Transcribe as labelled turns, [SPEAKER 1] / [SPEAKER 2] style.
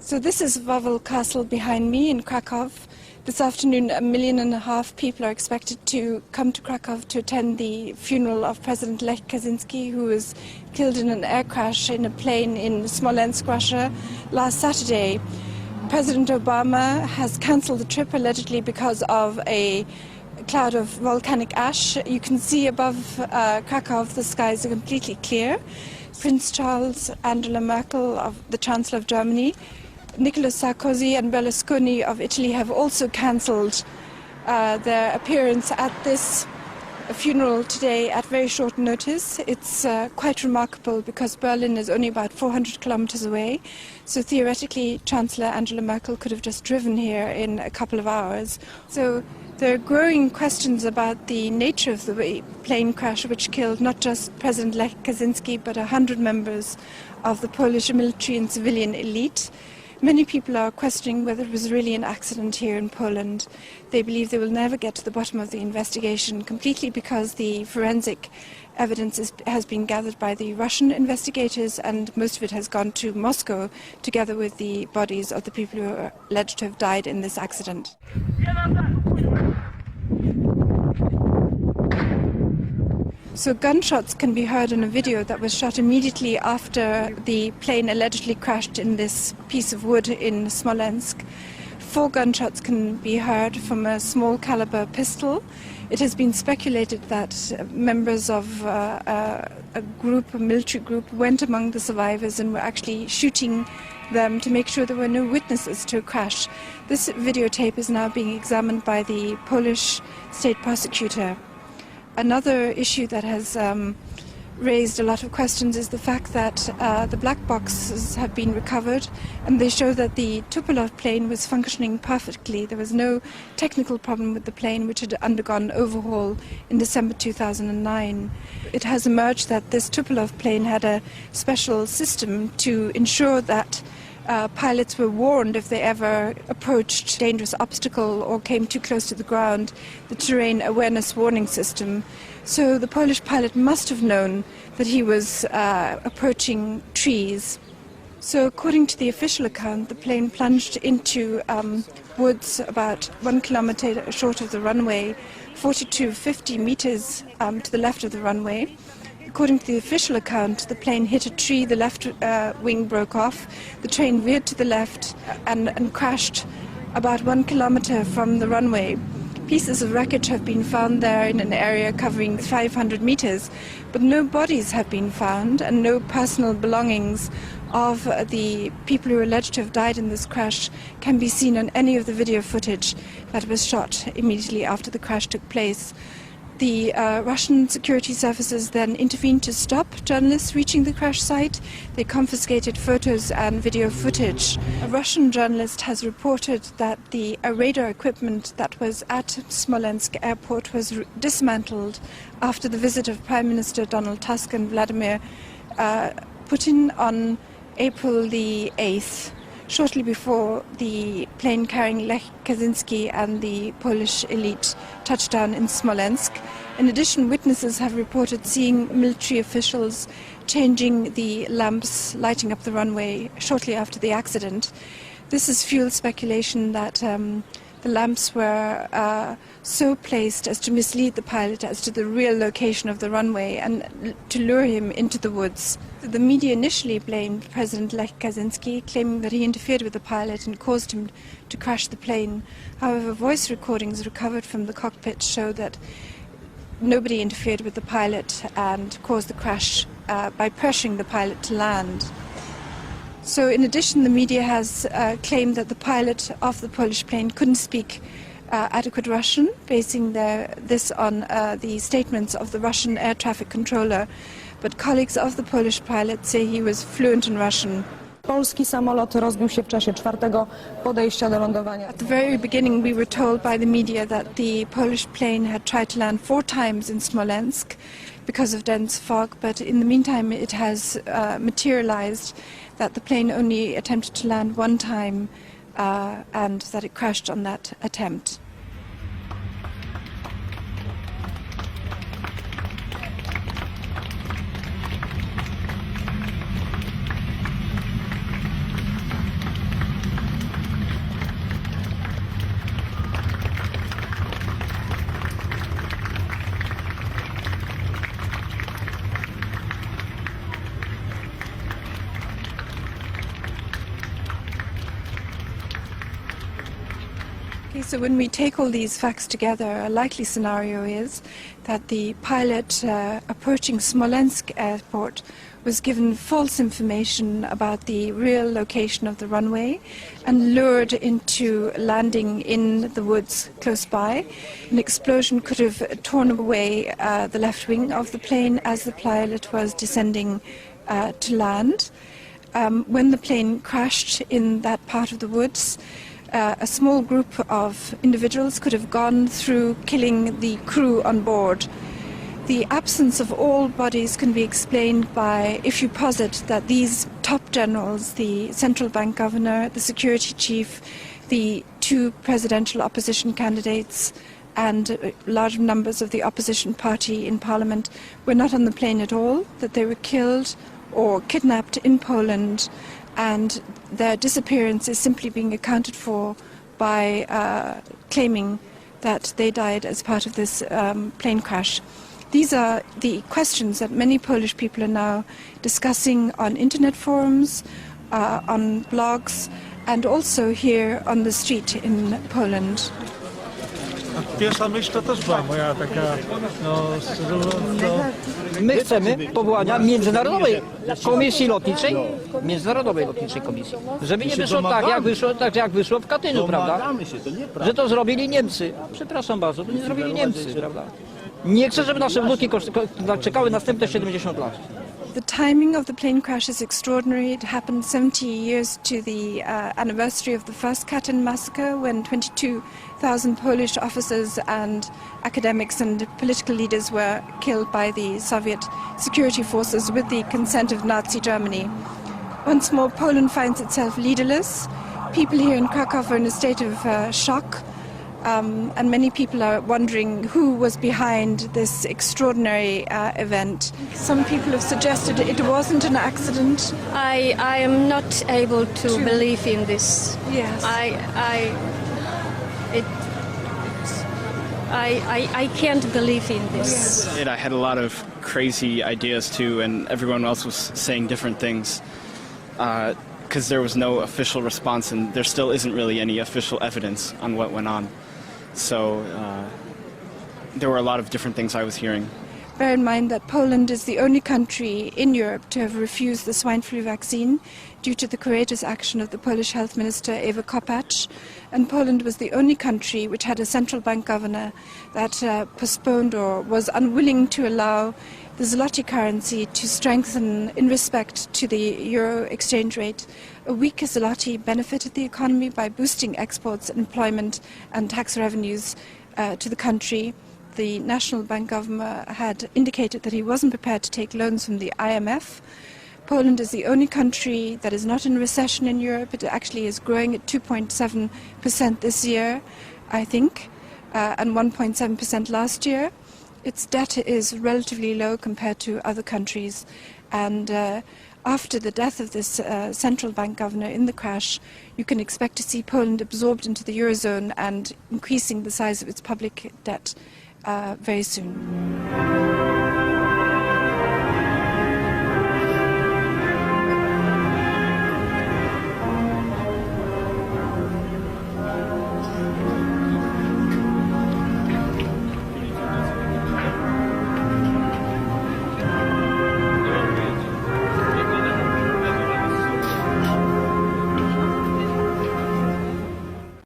[SPEAKER 1] So this is Wawel Castle behind me in Krakow. This afternoon, 1.5 million people are expected to come to Krakow to attend the funeral of President Lech Kaczynski, who was killed in an air crash in a plane in Smolensk, Russia, last Saturday. President Obama has cancelled the trip allegedly because of a cloud of volcanic ash. You can see above Krakow the skies are completely clear. Prince Charles, Angela Merkel, the Chancellor of Germany, Nicolas Sarkozy and Berlusconi of Italy have also cancelled their appearance at this funeral today at very short notice. It's quite remarkable because Berlin is only about 400 kilometers away. So theoretically, Chancellor Angela Merkel could have just driven here in a couple of hours. So there are growing questions about the nature of the plane crash which killed not just President Lech Kaczynski but 100 members of the Polish military and civilian elite. Many people are questioning whether it was really an accident here in Poland. They believe they will never get to the bottom of the investigation completely because the forensic evidence has been gathered by the Russian investigators and most of it has gone to Moscow together with the bodies of the people who are alleged to have died in this accident. So gunshots can be heard in a video that was shot immediately after the plane allegedly crashed in this piece of wood in Smolensk. 4 gunshots can be heard from a small caliber pistol. It has been speculated that members of a military group, went among the survivors and were actually shooting them to make sure there were no witnesses to a crash. This videotape is now being examined by the Polish state prosecutor. Another issue that has raised a lot of questions is the fact that the black boxes have been recovered and they show that the Tupolev plane was functioning perfectly. There was no technical problem with the plane, which had undergone overhaul in December 2009. It has emerged that this Tupolev plane had a special system to ensure that pilots were warned if they ever approached a dangerous obstacle or came too close to the ground, the terrain awareness warning system. So the Polish pilot must have known that he was approaching trees. So according to the official account, the plane plunged into woods about 1 kilometer short of the runway, 40 to 50 meters to the left of the runway. According to the official account, the plane hit a tree, the left wing broke off, the train veered to the left and crashed about 1 kilometer from the runway. Pieces of wreckage have been found there in an area covering 500 meters, but no bodies have been found and no personal belongings of the people who are alleged to have died in this crash can be seen on any of the video footage that was shot immediately after the crash took place. The Russian security services then intervened to stop journalists reaching the crash site. They confiscated photos and video footage. A Russian journalist has reported that the radar equipment that was at Smolensk airport was dismantled after the visit of Prime Minister Donald Tusk and Vladimir Putin on April the 8th. Shortly before the plane carrying Lech Kaczynski and the Polish elite touched down in Smolensk. In addition, witnesses have reported seeing military officials changing the lamps lighting up the runway shortly after the accident. This has fueled speculation that the lamps were so placed as to mislead the pilot as to the real location of the runway and to lure him into the woods. The media initially blamed President Lech Kaczynski, claiming that he interfered with the pilot and caused him to crash the plane. However, voice recordings recovered from the cockpit show that nobody interfered with the pilot and caused the crash by pressuring the pilot to land. So in addition, the media has claimed that the pilot of the Polish plane couldn't speak adequate Russian, basing this on the statements of the Russian air traffic controller. But colleagues of the Polish pilot say he was fluent in Russian.
[SPEAKER 2] Polski samolot rozbił się w czasie 4. podejścia do lądowania.
[SPEAKER 1] At the very beginning we were told by the media that the Polish plane had tried to land 4 times in Smolensk because of dense fog, but in the meantime it has materialized that the plane only attempted to land 1 time and that it crashed on that attempt. So when we take all these facts together, a likely scenario is that the pilot approaching Smolensk airport was given false information about the real location of the runway and lured into landing in the woods close by. An explosion could have torn away the left wing of the plane as the pilot was descending to land. When the plane crashed in that part of the woods, a small group of individuals could have gone through, killing the crew on board. The absence of all bodies can be explained by, if you posit that these top generals, the central bank governor, the security chief, the two presidential opposition candidates, and large numbers of the opposition party in parliament were not on the plane at all, that they were killed or kidnapped in Poland, and their disappearance is simply being accounted for by claiming that they died as part of this plane crash. These are the questions that many Polish people are now discussing on internet forums, on blogs, and also here on the street in Poland.
[SPEAKER 3] Pierwsza myśl to też była moja taka,
[SPEAKER 4] My chcemy powołania międzynarodowej komisji lotniczej, międzynarodowej lotniczej komisji, żeby nie wyszło tak jak wyszło w Katyniu, prawda? Że to zrobili Niemcy. Przepraszam bardzo, to nie zrobili Niemcy, prawda? Nie chcę, żeby nasze wnuki czekały następne 70 lat.
[SPEAKER 1] The timing of the plane crash is extraordinary. It happened 70 years to the anniversary of the first Katyn massacre, when 22,000 Polish officers and academics and political leaders were killed by the Soviet security forces with the consent of Nazi Germany. Once more, Poland finds itself leaderless. People here in Krakow are in a state of shock. And many people are wondering who was behind this extraordinary event. Some people have suggested it wasn't an accident.
[SPEAKER 5] I am not able to believe in this.
[SPEAKER 1] Yes.
[SPEAKER 5] I can't believe in this.
[SPEAKER 1] Yes.
[SPEAKER 6] I had a lot of crazy ideas too, and everyone else was saying different things. Because there was no official response, and there still isn't really any official evidence on what went on. So there were a lot of different things I was hearing.
[SPEAKER 1] Bear in mind that Poland is the only country in Europe to have refused the swine flu vaccine due to the courageous action of the Polish health minister Ewa Kopacz. And Poland was the only country which had a central bank governor that postponed or was unwilling to allow the zloty currency to strengthen in respect to the euro exchange rate. A weaker zloty benefited the economy by boosting exports, employment and tax revenues to the country. The National Bank governor had indicated that he wasn't prepared to take loans from the IMF. Poland is the only country that is not in recession in Europe. It actually is growing at 2.7% this year, I think, and 1.7% last year. Its debt is relatively low compared to other countries, and after the death of this central bank governor in the crash, you can expect to see Poland absorbed into the Eurozone and increasing the size of its public debt very soon.